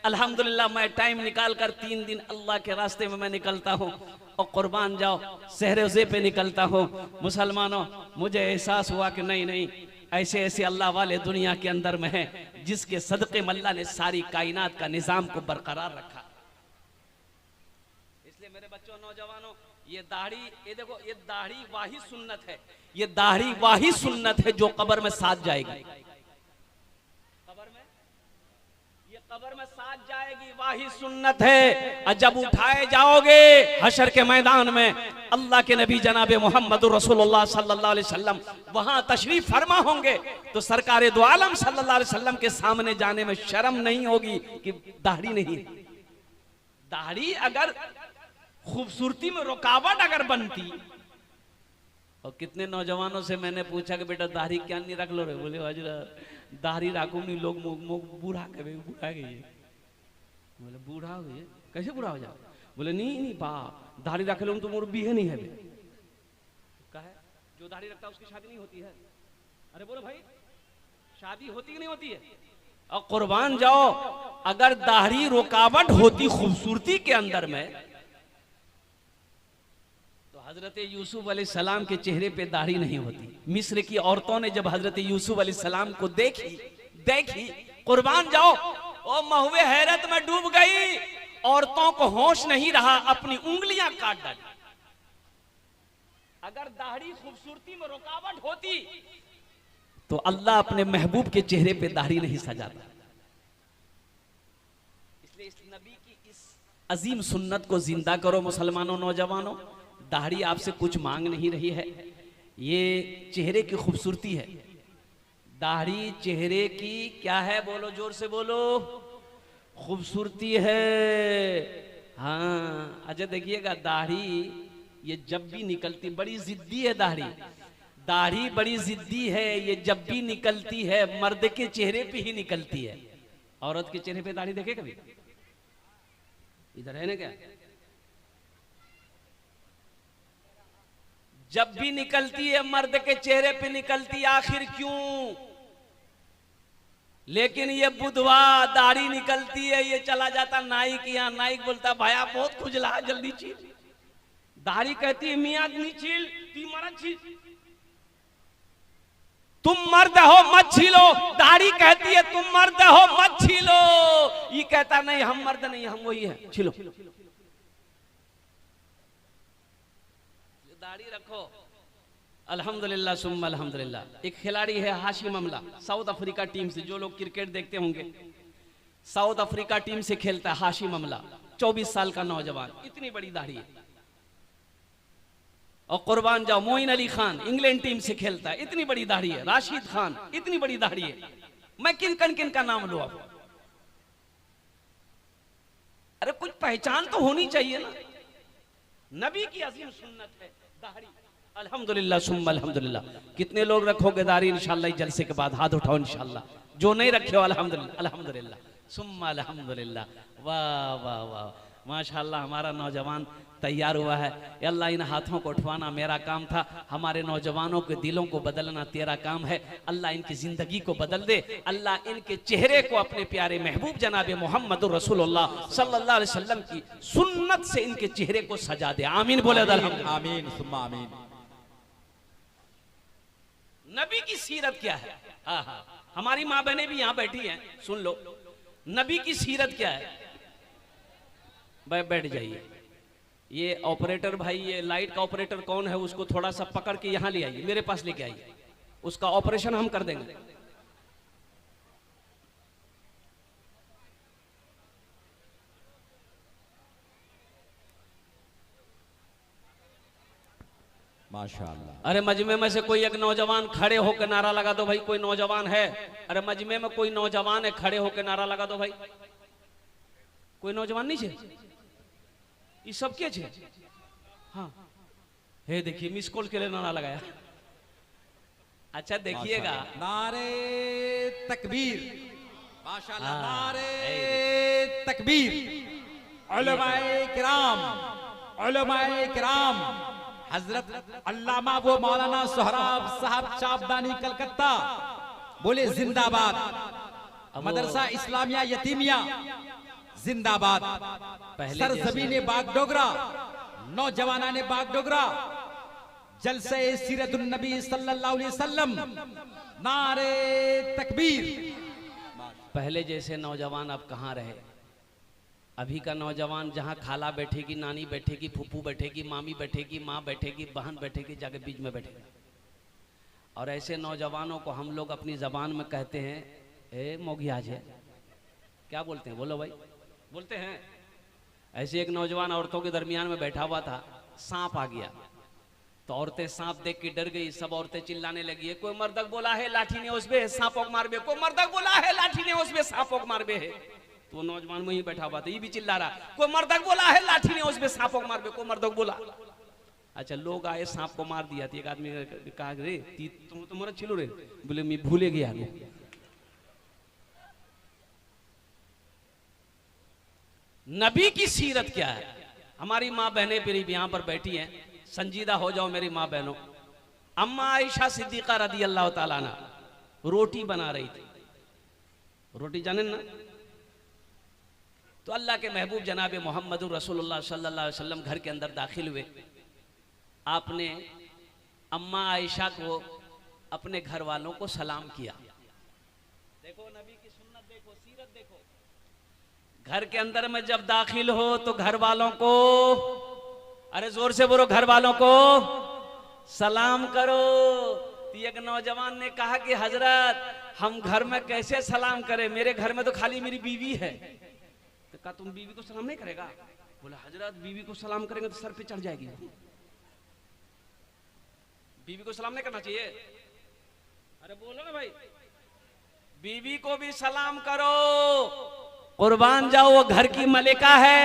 अल्हम्दुलिल्लाह मैं टाइम निकाल कर 3 दिन अल्लाह के रास्ते में मैं निकलता हूं। और कुर्बान जाओ, सहरे पे निकलता हूं। मुसलमानों, मुझे एहसास हुआ कि नहीं, ऐसे ऐसे अल्लाह वाले दुनिया के अंदर में हैं, जिसके सदक़े में अल्लाह ने सारी कायनात का निजाम को बरकरार रखा। इसलिए मेरे बच्चों, नौजवानों, ये दाढ़ी, ये देखो, ये दाढ़ी वाही सुन्नत है, ये दाढ़ी वाही सुन्नत है जो कब्र में साथ जाएगी। कब्र में साथ जाएगी, वाही सुन्नत है। और जब उठाए जाओगे हशर के मैदान में, अल्लाह के नबी जनाबे मोहम्मद रसूलुल्लाह सल्लल्लाहु अलैहि वसल्लम वहां तशरीफ फरमा होंगे, तो सरकारे दो आलम सल्लल्लाहु अलैहि वसल्लम के सामने जाने में शर्म नहीं होगी कि दाढ़ी नहीं। दाढ़ी अगर खूबसूरती में रुकावट अगर बनती, और कितने नौजवानों से मैंने पूछा कि बेटा दाढ़ी क्या नहीं रख लो रे? बोले हजरत दाढ़ी राखू नहीं, लोग बूढ़ा गए, बूढ़ा गई। बोले बूढ़ा हो गए? कैसे बूढ़ा हो जाओ? बोले नहीं बाप, दाढ़ी रख लो तो मोर भी है नहीं है। कहे जो दाढ़ी रखता है उसकी शादी नहीं होती है। अरे बोलो भाई, शादी होती कि नहीं होती है? और कुर्बान जाओ, अगर दाढ़ी रुकावट होती खूबसूरती के अंदर में, हजरत यूसुफ अलैहिस्सलाम के चेहरे पे दाढ़ी नहीं होती। मिस्र की औरतों ने जब हजरत यूसुफ अलैहिस्सलाम को देखी, कुर्बान जाओ, ओ महुए हैरत में डूब गई। औरतों को होश नहीं रहा, अपनी उंगलियां काट डाली। अगर दाढ़ी खूबसूरती में रुकावट होती तो अल्लाह अपने महबूब के चेहरे पे दाढ़ी नहीं सजाता। इसलिए इस नबी की इस अजीम सुन्नत को जिंदा करो मुसलमानों, नौजवानों। दाढ़ी आपसे कुछ मांग नहीं रही है, ये चेहरे की खूबसूरती है। दाढ़ी चेहरे की क्या है? बोलो, जोर से बोलो, खूबसूरती है। हाँ, अच्छा देखिएगा, दाढ़ी ये जब भी निकलती, बड़ी जिद्दी है दाढ़ी बड़ी जिद्दी है। ये जब भी निकलती है मर्द के चेहरे पे ही निकलती है। औरत के चेहरे पे दाढ़ी देखे कभी? इधर है ना क्या? जब भी निकलती है मर्द के चेहरे पे निकलती, आखिर क्यों? लेकिन ये बुधवा दाढ़ी निकलती है, ये चला जाता नाई के यहाँ, नाई बोलता भैया बहुत खुजला, जल्दी छील। दाढ़ी कहती है मियाँ नहीं छील, तुम मर्द हो मत छीलो। दाढ़ी कहती है तुम मर्द हो मत छीलो, ये कहता नहीं हम मर्द नहीं, हम वही है, छीलो। दाढ़ी रखो। अल्हम्दुलिल्लाह सुम्मा अल्हम्दुलिल्लाह। एक खिलाड़ी है हाशिम अमला, साउथ अफ्रीका टीम से, जो लोग क्रिकेट देखते होंगे, साउथ अफ्रीका टीम से खेलता है हाशिम अमला, 24 साल का नौजवान, इतनी बड़ी दाढ़ी है। और कुर्बान जाओ मोइन अली खान, इंग्लैंड टीम से खेलता है, इतनी बड़ी दाढ़ी है। राशिद खान, इतनी बड़ी दाढ़ी है। मैं किन का नाम लूं आप? अरे कुछ पहचान तो होनी चाहिए ना। नबी की अजीम सुन्नत है दाढ़ी। अल्हम्दुलिल्लाह सुम्मा अल्हम्दुलिल्लाह। कितने लोग रखोगे दाढ़ी इंशाल्लाह जलसे के बाद? हाथ उठाओ इंशाल्लाह। जो नहीं रखे हो अल्हम्दुलिल्लाह अल्हम्दुलिल्लाह सुम्मा अल्हम्दुलिल्लाह। वाह वाह वाह माशाल्लाह, हमारा नौजवान तैयार हुआ है। अल्लाह इन हाथों को उठवाना मेरा काम था, हमारे नौजवानों के दिलों को बदलना तेरा काम है। अल्लाह इनकी जिंदगी को बदल दे, अल्लाह इनके चेहरे को अपने प्यारे महबूब जनाब मोहम्मद रसूलुल्लाह सल्लल्लाहु अलैहि वसल्लम की सुन्नत से इनके चेहरे को सजा दे। आमीन बोले अल्हम्दुलिल्लाह। आमीन सुम्मा आमीन। नबी की सीरत क्या है? हाँ हाँ, हमारी माँ बहनें भी यहाँ बैठी हैं, सुन लो नबी की सीरत क्या है। बैठ जाइए। ये ऑपरेटर भाई, ये लाइट का ऑपरेटर कौन है, उसको थोड़ा सा पकड़ के यहाँ ले आइए, मेरे पास लेके आइए, उसका ऑपरेशन हम कर देंगे। माशाअल्लाह। अरे मजमे में से कोई एक नौजवान खड़े होकर नारा लगा दो भाई, कोई नौजवान है? अरे मजमे में कोई नौजवान है, खड़े होकर नारा लगा दो भाई। कोई नौजवान नहीं है? ये सब के छे? हाँ हे देखिए मिस कॉल के लिए नारा लगाया। अच्छा देखिएगा, नारे तकबीर, माशाअल्लाह, नारे तकबीर। उलमाए किराम, उलमाए किराम, हजरत अल्लामा वो मौलाना सोहराब साहब चापदानी कलकत्ता बोले जिंदाबाद। मदरसा इस्लामिया यतीमिया जिंदाबाद। सरजमीने बागडोगरा, नौजवाना ने बागडोगरा, जलसे सीरतुन नबी सल्लल्लाहु अलैहि वसल्लम, नारे तकबीर। पहले जैसे नौजवान अब कहाँ रहे। अभी का नौजवान जहाँ खाला बैठेगी, नानी बैठेगी, फूफू बैठेगी, मामी बैठेगी, माँ बैठेगी, बहन बैठेगी, जाके बीच में बैठेगा। और ऐसे नौजवानों को हम लोग अपनी जबान में कहते हैं ए मोगियाज है। क्या बोलते हैं? बोलो भाई, बोलते हैं। ऐसे एक नौजवान औरतों के दरमियान में बैठा हुआ था, सांप आ गया तो औरतें सांप देख के डर गई, सब औरतें चिल्लाने लगी है, कोई मर्दक बोला है लाठी ने उस बे सांपों मारबे, कोई मर्दक बोला है लाठी ने उस बे सांपों मारबे है। तो नौजवान वहीं बैठा हुआ था, ये भी चिल्ला रहा, कोई मर्दक बोला है लाठी ने उस बे सांपों मारबे, कोई मर्दक बोला। अच्छा लोग आए, सांप को मार दिया। एक आदमी कहा रे तुम तुम्हारा चिलो रे, बोले मैं भूले गया। नबी की सीरत क्या है? हमारी माँ बहनें फिर यहाँ पर बैठी हैं, संजीदा हो जाओ मेरी माँ बहनों। अम्मा आयशा सिद्दीका रदी अल्लाह ताला अन्हा रोटी बना रही थी। रोटी जाने ना, तो अल्लाह के महबूब जनाब मोहम्मद रसूलुल्लाह सल्लल्लाहु अलैहि वसल्लम घर के अंदर दाखिल हुए। आपने अम्मा आयशा को, अपने घर वालों को सलाम किया। देखो नबी की सुन्नत देखो, सीरत देखो। घर के अंदर में जब दाखिल हो तो घर वालों को, अरे जोर से बोलो, घर वालों को सलाम करो। तो एक नौजवान ने कहा कि हजरत हम घर में कैसे सलाम करें, मेरे घर में तो खाली मेरी बीवी है। तो कहा तुम बीवी को सलाम नहीं करेगा? बोला हजरत बीवी को सलाम करेंगे तो सर पे चढ़ जाएगी, बीवी को सलाम नहीं करना चाहिए। अरे बोलो ना भाई, बीवी को भी सलाम करो। कुर्बान जाओ, वो घर की मलिका है,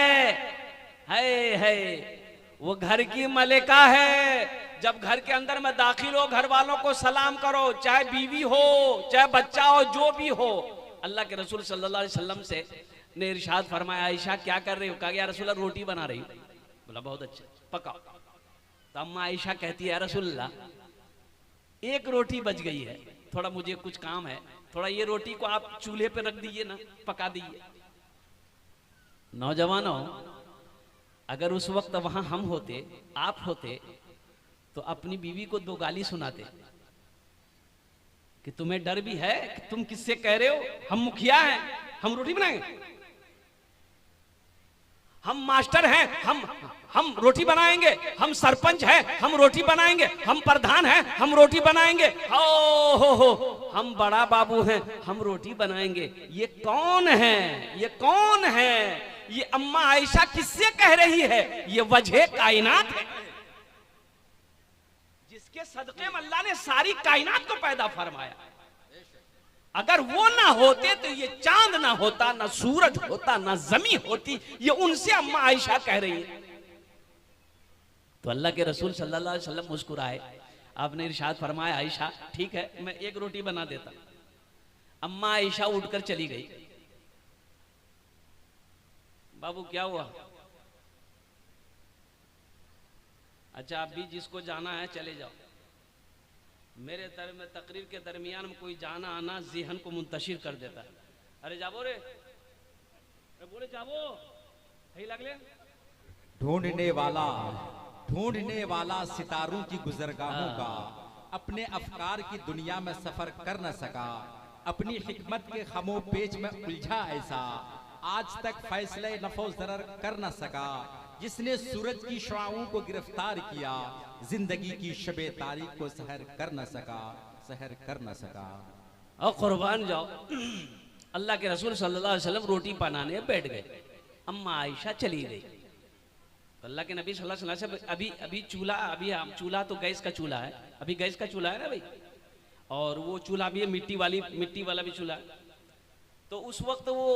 वो घर की मलिका है। जब घर के अंदर में दाखिल हो, घर वालों को सलाम करो, चाहे बीवी हो चाहे बच्चा हो, जो भी हो। अल्लाह के रसूल सल्लल्लाहु अलैहि वसल्लम से ने इरशाद फरमाया, आयशा क्या कर रही हो? कहा या रसूल रोटी बना रही हूं। बोला बहुत अच्छा, पकाओ। तो अम्मा आयशा कहती है, रसूलल्लाह एक रोटी बच गई है, थोड़ा मुझे कुछ काम है, थोड़ा ये रोटी को आप चूल्हे पे रख दीजिए ना, पका दीजिए। नौजवानों, अगर उस वक्त वहां हम होते, आप होते, तो अपनी बीवी को दो गाली सुनाते कि तुम्हें डर भी है कि तुम किससे कह रहे हो, हम मुखिया हैं, हम रोटी बनाएंगे, हम मास्टर हैं, हम रोटी बनाएंगे, हम सरपंच हैं, हम रोटी बनाएंगे, हम प्रधान हैं, हम रोटी बनाएंगे, हो हम बड़ा बाबू हैं, हम रोटी बनाएंगे। ये कौन है, ये कौन है? ये अम्मा आयशा किससे कह रही है? ये वजह कायनात है, जिसके सदके में अल्लाह ने सारी कायनात को पैदा फरमाया। अगर वो ना होते तो ये चांद ना होता, ना सूरज होता, ना जमीन होती। ये उनसे अम्मा आयशा कह रही है। तो अल्लाह के रसूल सल्लल्लाहु अलैहि वसल्लम मुस्कुराए, आपने इरशाद फरमाया, आयशा ठीक है, मैं एक रोटी बना देता। अम्मा आयशा उठकर चली गई। बाबू क्या हुआ? अच्छा, आप भी जिसको जाना है चले जाओ। मेरे तकरीर के दरमियान में कोई जाना आना ज़हन को मुंतशिर कर देता है। अरे जाबो रे, बोले जाबो, सही लगले। ढूंढने वाला सितारों की गुजरगाहों का अपने अफकार की दुनिया में सफर कर न सका, अपनी हिकमत के खमो पेच में उलझा ऐसा, आज तक फैसले नफो जरर कर न सका, जिसने सूरज की शुआओं को गिरफ्तार किया, जिंदगी की शबे तारीख को सहर कर न सका। और कुर्बान जाओ, अल्लाह के रसूल सल्लल्लाहु अलैहि वसल्लम रोटी बनाने बैठ गए। अम्मा आयशा चली गई। तो अल्लाह के नबी सल्लल्लाहु अलैहि वसल्लम अभी चूल्हा तो गैस का चूल्हा है, अभी गैस का चूल्हा है ना भाई, और वो चूल्हा भी है मिट्टी वाला भी चूल्हा है। तो उस वक्त वो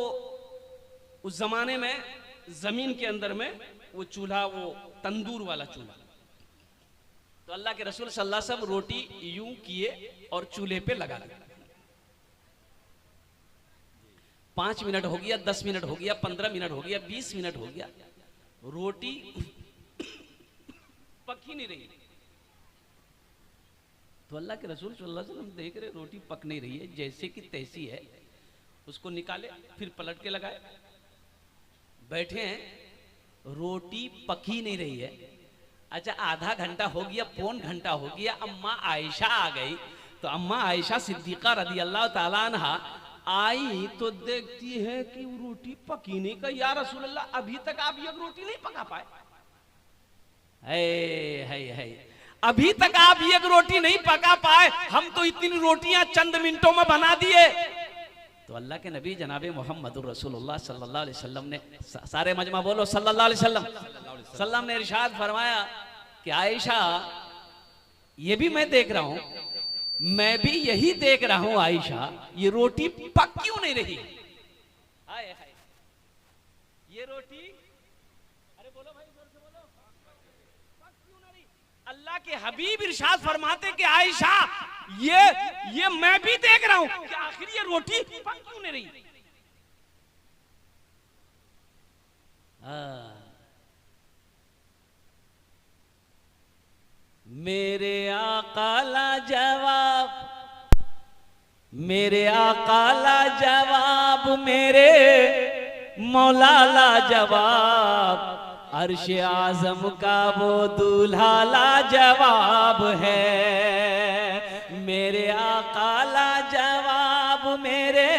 उस जमाने में जमीन के अंदर में वो चूल्हा, वो तंदूर वाला चूल्हा। तो अल्लाह के रसूल सल्लल्लाहु अलैहि वसल्लम रोटी यूं किए और चूल्हे पे लगा दिया। 5 मिनट हो गया, 10 मिनट हो गया, 15 मिनट हो गया, 20 मिनट हो गया, रोटी पक ही नहीं रही। तो अल्लाह के रसूल सल्लल्लाहु अलैहि वसल्लम देख रहे रोटी पक नहीं रही है, जैसे कि तैसी है। उसको निकाले, फिर पलट के लगाए, बैठे हैं, रोटी पकी नहीं रही है। अच्छा, आधा घंटा हो गया, पौन घंटा हो गया, अम्मा आयशा आ गई। तो अम्मा आयशा सिद्दीका रदी अल्लाह ताला अन्हा आई तो देखती है कि वो रोटी पकी नहीं। का या रसूल अल्लाह, अभी तक आप ये रोटी नहीं पका पाए? है अभी तक आप ये रोटी नहीं पका पाए, हम तो इतनी रोटियां चंद मिनटों में बना दिए। तो अल्लाह के नबी जनाबे मोहम्मदुर रसूलुल्लाह सल्लल्लाहु अलैहि वसल्लम ने, सारे मजमा बोलो सल्लल्लाहु अलैहि वसल्लम ने इरशाद फरमाया कि आयशा, ये भी मैं देख रहा हूं, मैं भी यही देख रहा हूं आयशा, ये रोटी पक क्यों नहीं रही? हाय हाय, ये रोटी, अरे बोलो भाई, जोर से बोलो, पक क्यों नहीं रही? अल्लाह के हबीब इरशाद फरमाते कि आयशा, ये मैं भी देख रहा हूं कि आखिर ये रोटी पक क्यों नहीं रही? मेरे आकाला जवाब, मेरे आकाला जवाब, मेरे मौला ला जवाब, अर्श आजम का वो दूल्हा ला जवाब है। मेरे आकाला जवाब, मेरे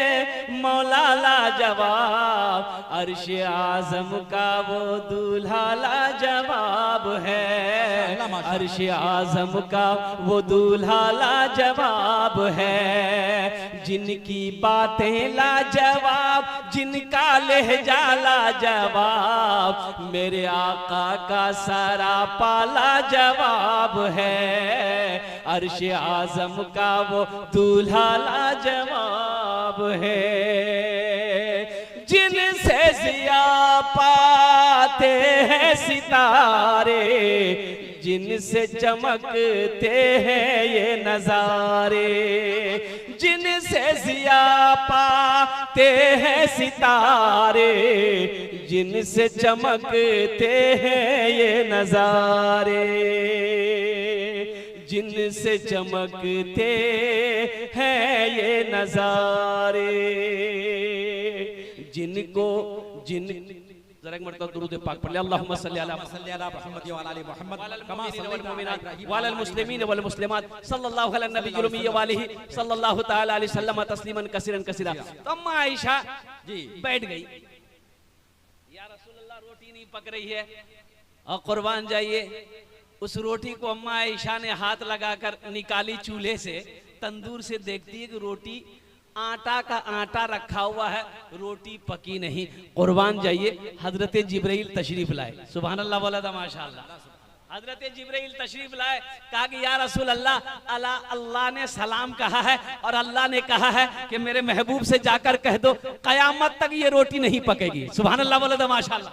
मौला ला जवाब, अर्श आजम का वो दूल्हा ला जवाब है। अर्श आजम का वो दूल्हा ला जवाब है। जिनकी बातें ला जवाब, जिनका लहजा ला जवाब, मेरे आका का सारा पाला जवाब है। अर्श आजम का वो दूल्हा ला जवाब है। जिनसे जिया पाते हैं सितारे, जिनसे चमकते हैं ये नजारे, जिनसे जिया पाते हैं सितारे, जिनसे चमकते हैं ये नजारे, जिनसे चमकते हैं ये नजारे, जिनको जिन जरा एक मरतबा दुरूद पाक पढ़ ले, अल्लाहुम्मा सल्ली अला मुहम्मद व अला आलि मुहम्मद कमा वल मुस्लिमीन वल मुस्लिमात सल्लल्लाहु अलैहि नबी जुलमी वालिही सल्लल्लाहु तआला अलैहि वसल्लम तस्लीमन कसीरन कसीरा। तो अम्मा आयशा जी बैठ गई, या रसूलल्लाह रोटी नहीं पक रही है, और कुर्बान जाइए उस रोटी को अम्मा आयशा ने हाथ लगाकर निकाली चूल्हे से, तंदूर से, देखती है कि रोटी आटा का आटा रखा हुआ है, रोटी पकी नहीं। कुर्बान जाइए हजरत जिब्राइल तशरीफ लाए, सुभान अल्लाह बोला था माशाअल्लाह। हजरत जिब्राइल तशरीफ लाए, कहा कि या रसूल अल्लाह, अल्लाह ने सलाम कहा है और अल्लाह ने कहा है कि मेरे महबूब से जाकर कह दो कयामत तक ये रोटी नहीं पकेगी। सुभान अल्लाह बोला था माशाअल्लाह।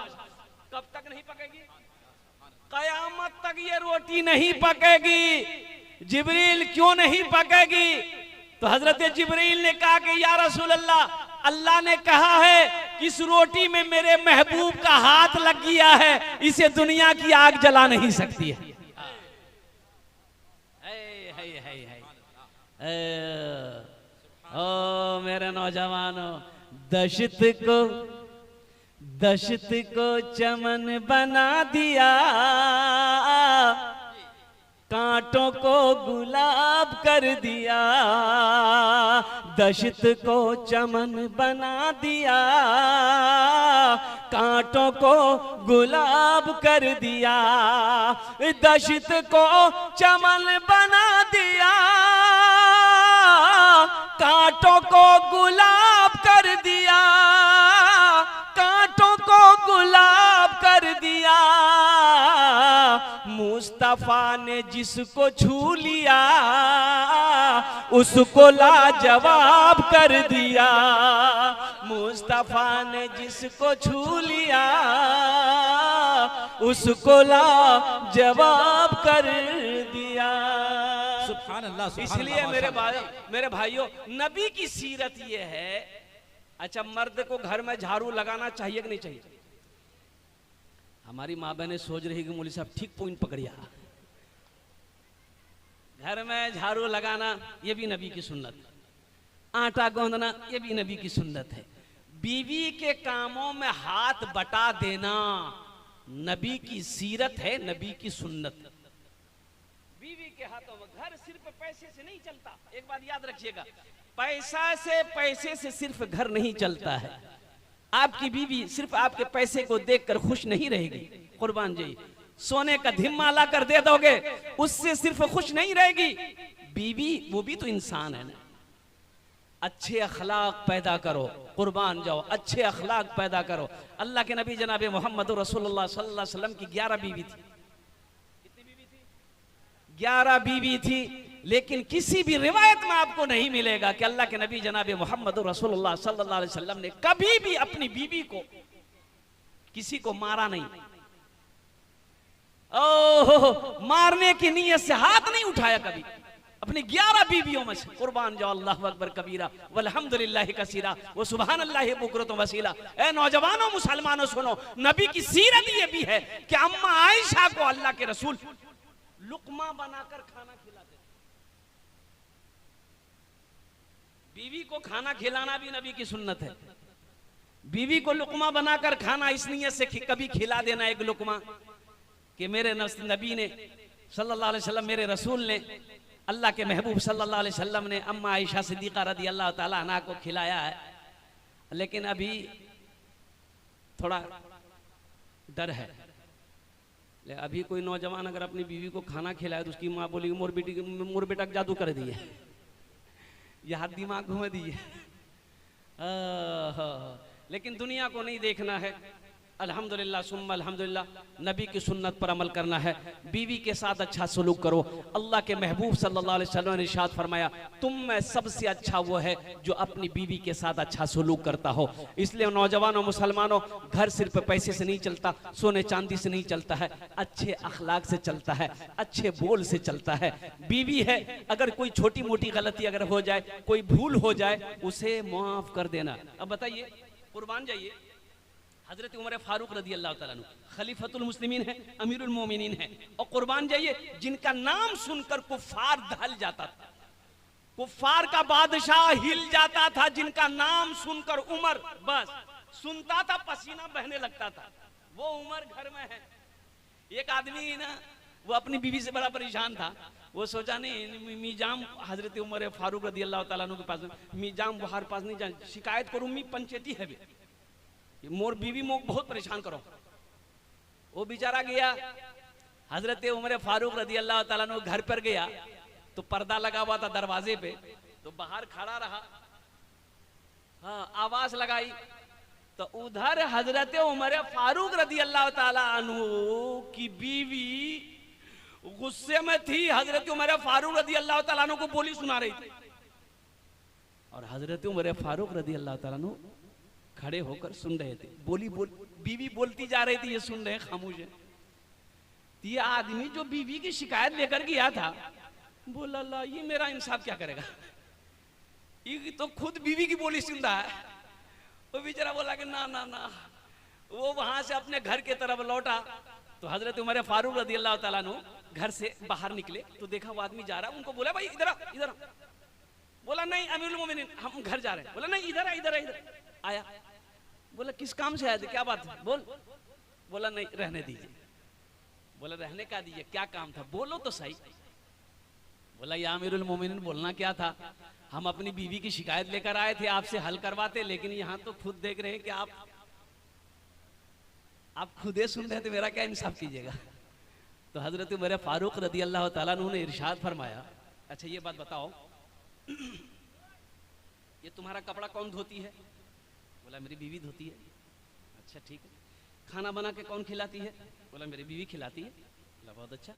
कब तक नहीं पकेगी? कयामत तक ये रोटी नहीं पकेगी। जिब्रील क्यों नहीं पकेगी? तो हजरत जिब्रील ने कहा कि या रसूल अल्लाह, अल्लाह ने कहा है कि इस रोटी में मेरे महबूब का हाथ लग गया है, इसे दुनिया की आग जला नहीं सकती है। ओ मेरे नौजवानों, दशत को चमन बना दिया, कांटों को गुलाब कर दिया, दशत को चमन बना दिया, कांटों को गुलाब कर दिया, दशत को चमन बना दिया, कांटों को गुलाब कर दिया, कांटों को गुलाब कर दिया, मुस्तफा ने जिसको छू लिया उसको लाजवाब कर दिया, मुस्तफा ने जिसको छू लिया उसको लाजवाब कर दिया। सुभान अल्लाह। इसलिए मेरे भाइयों, नबी की सीरत ये है। अच्छा, मर्द को घर में झाड़ू लगाना चाहिए कि नहीं चाहिए? हमारी माँ बहनें सोच रही कि मौलवी साहब ठीक पॉइंट पकड़िया। घर में झाड़ू लगाना ये भी नबी की सुन्नत, आटा गूंदना ये भी नबी की सुन्नत है, बीवी के कामों में हाथ बटा देना नबी की सीरत है, नबी की सुन्नत। बीवी के हाथों में, घर सिर्फ पैसे से नहीं चलता, एक बात याद रखिएगा, पैसे से सिर्फ घर नहीं चलता है। आपकी बीवी सिर्फ आपके पैसे को देखकर खुश नहीं रहेगी, कुर्बान जी, सोने का धिम्मा ला कर दे दोगे उससे सिर्फ खुश नहीं रहेगी बीवी, वो भी तो इंसान है ना। अच्छे अखलाक पैदा करो, कुर्बान जाओ, अच्छे अखलाक पैदा करो। अल्लाह के नबी जनाब मोहम्मद रसूलुल्लाह सल्लल्लाहु अलैहि वसल्लम की 11 बीवी थी। कितनी बीवी थी? 11 बीवी थी, लेकिन किसी भी रिवायत में आपको नहीं मिलेगा कि अल्लाह के नबी जनाब मोहम्मद रसूलुल्लाह सल्लल्लाहु अलैहि वसल्लम ने कभी भी अपनी बीवी को, किसी को मारा नहीं। ओह, मारने की नीयत से हाथ नहीं उठाया कभी अपनी 11 बीवियों में से। कुर्बान जाओ, अल्लाहु अकबर कबीरा वल्हम्दुलिल्लाह कसीरा व सुभान अल्लाह बुकरतुम वसीला। ए नौजवानों, मुसलमानों, सुनो, नबी की सीरत ये भी है कि अम्मा आयशा को अल्लाह के रसूल लुकमा बनाकर खाना खिलाते। बीवी को खाना खिलाना भी नबी की सुन्नत है। बीवी को लुकमा बनाकर खाना इस नियत से कभी खिला देना एक लुकमा कि मेरे नबी ने सल्लल्लाहु अलैहि वसल्लम, मेरे रसूल ने, अल्लाह के महबूब सल्लल्लाहु अलैहि वसल्लम ने अम्मा आयशा सिद्दीक़ा रदी अल्लाह ताला अन्हा को खिलाया है। लेकिन अभी थोड़ा डर है। अभी कोई नौजवान अगर अपनी बीवी को खाना खिलाए तो उसकी माँ बोलेगी मोर बेटा जादू कर दिए, यह दिमाग घुमा दिए। लेकिन दुनिया को नहीं देखना है, अल्हम्दुलिल्लाह सुम्मा अल्हम्दुलिल्लाह, नबी की सुन्नत पर अमल करना है। बीवी के साथ अच्छा सलूक करो। अल्लाह के महबूब सल्लल्लाहु अलैहि वसल्लम ने इरशाद फरमाया, तुम में सबसे अच्छा वो है जो अपनी बीवी के साथ अच्छा सलूक करता हो। इसलिए नौजवानों मुसलमानों, घर सिर्फ पैसे से नहीं चलता, सोने चांदी से नहीं चलता है, अच्छे अखलाक से चलता है, अच्छे बोल से चलता है। बीवी है, अगर कोई छोटी मोटी गलती अगर हो जाए, कोई भूल हो जाए, उसे माफ कर देना। अब बताइए, कुर्बान जाइए, हजरत उमर फारूक रदी अल्लाह तआला अन्हु खलीफतुल मुस्लिमीन है, अमीरुल मोमिनीन है, और कुर्बान जाइए जिनका नाम सुनकर कुफार दहल जाता था, कुफार का बादशाह हिल जाता था, जिनका नाम सुनकर उमर बस सुनता था पसीना बहने लगता था, वो उमर घर में है। एक आदमी ना, वो अपनी बीवी से बड़ा परेशान था, वो सोचा नहीं मीजाम हजरत उमर फारूक रदी अल्लाह तआला अन्हु के पास, मीजाम वहार पास नहीं जाए, शिकायत करूं मी पंचायती है भी, मोर बीवी मोक बहुत परेशान करो। वो बेचारा गया, हजरत उमर फारूक रदी अल्लाह तआला अन्हु घर पर गया तो पर्दा लगा हुआ था दरवाजे पे, तो बाहर खड़ा रहा, हाँ आवाज लगाई तो उधर हजरत उमर फारूक रदी अल्लाह तआला अन्हु की बीवी गुस्से में थी, हजरत उमर फारूक रदी अल्लाह तआला अन्हु को बोली सुना रही थी, और हजरत उमर फारूक रदी अल्लाह तआला अन्हु खड़े होकर सुन रहे थे। बीवी बोलती जा रही थी, ये सुन रहे खामोश है। ये आदमी जो बीवी की शिकायत लेकर गया था, बोला अल्लाह ये मेरा इंसाफ क्या करेगा, ये तो खुद बीवी की बोली सुन रहा है। वो बेचारा बोला कि ना ना ना, वो वहां से अपने घर के तरफ लौटा तो हजरत उमर फारूक रदी अल्लाह तआला अन्हु घर से बाहर निकले तो देखा वो आदमी जा रहा, उनको बोला भाई इधर इधर, बोला नहीं अमीरुल मोमिनीन हम घर जा रहे हैं, बोला नहीं इधर इधर इधर आया, बोला किस काम से आए थे, क्या बात है बोल, बोला नहीं रहने दीजिए, बोला रहने का दीजिए, क्या काम था बोलो तो सही, बोला या अमीरुल मोमिनीन बोलना क्या था, हम अपनी बीवी की शिकायत लेकर आए थे आपसे हल करवाते, लेकिन यहाँ तो खुद देख रहे हैं कि आप खुदे सुन रहे थे, मेरा क्या इंसाफ कीजिएगा। तो हजरत उमर फारूक रदी अल्लाह तआला अन्हु ने इरशाद फरमाया, अच्छा ये बात बताओ ये तुम्हारा कपड़ा कौन धोती है, बोला मेरी बीवी धोती है। अच्छा ठीक है, खाना बना के कौन खिलाती है, बोला मेरी बीवी खिलाती है। बोला बहुत अच्छा,